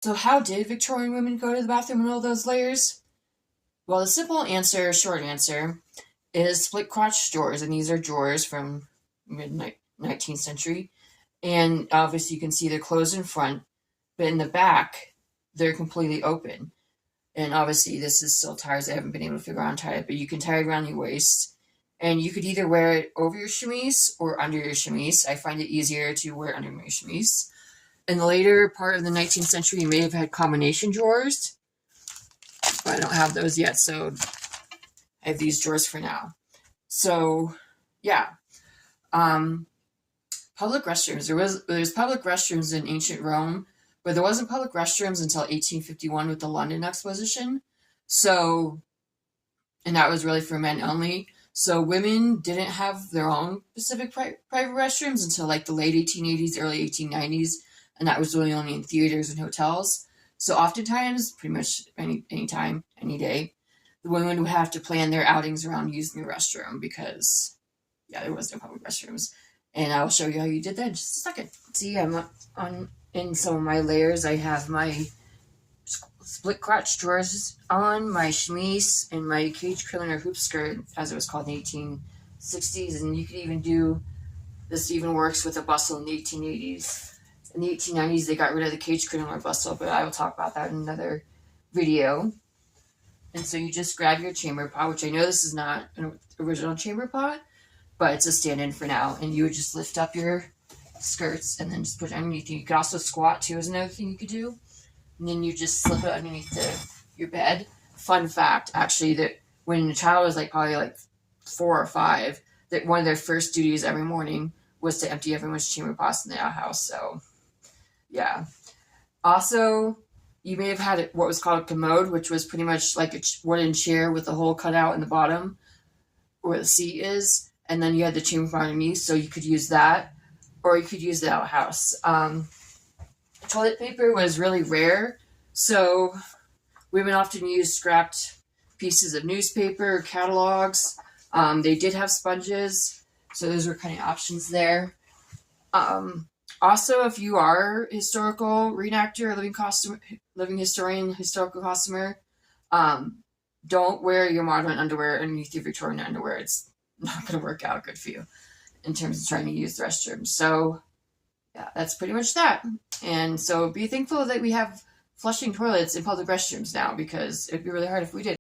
So how did Victorian women go to the bathroom in all those layers? Well, the simple answer, short answer, is split crotch drawers, and these are drawers from mid 19th century. And obviously, you can see they're closed in front, but in the back, they're completely open. And obviously, this is still ties. I haven't been able to figure out how to tie it, but you can tie it around your waist. And you could either wear it over your chemise or under your chemise. I find it easier to wear under my chemise. In the later part of the 19th century, you may have had combination drawers, but I don't have those yet, so I have these drawers for now. So, yeah. Public restrooms. There's public restrooms in ancient Rome, but there wasn't public restrooms until 1851 with the London Exposition. So, and that was really for men only. So women didn't have their own specific private restrooms until like the late 1880s, early 1890s, and that was really only in theaters and hotels. So oftentimes, pretty much any time, any day, the women would have to plan their outings around using the restroom because, yeah, there was no public restrooms. And I'll show you how you did that in just a second. See, I'm on in some of my layers. I have my split crotch drawers on, my chemise, and my cage curling or hoop skirt, as it was called in the 1860s. And you could even do this. Even works with a bustle in the 1880s. In the 1890s, they got rid of the cage curling or bustle, but I will talk about that in another video. And so you just grab your chamber pot, which I know this is not an original chamber pot, but it's a stand-in for now. And you would just lift up your skirts and then just put it underneath you. You could also squat too, is another thing you could do. And then you just slip it underneath your bed. Fun fact, actually, that when a child was probably 4 or 5, that one of their first duties every morning was to empty everyone's chamber pots in the outhouse. So, yeah. Also, you may have had what was called a commode, which was pretty much like a wooden chair with a hole cut out in the bottom where the seat is. And then you had the chamber pot underneath, so you could use that. Or you could use the outhouse. Toilet paper was really rare, so women often used scrapped pieces of newspaper, catalogs. They did have sponges, so those were kind of options there. Also, if you are a historical reenactor, living historian, historical costumer, don't wear your modern underwear underneath your Victorian underwear. It's not going to work out good for you in terms of trying to use the restroom. So, yeah, that's pretty much that. And so be thankful that we have flushing toilets in public restrooms now, because it'd be really hard if we did.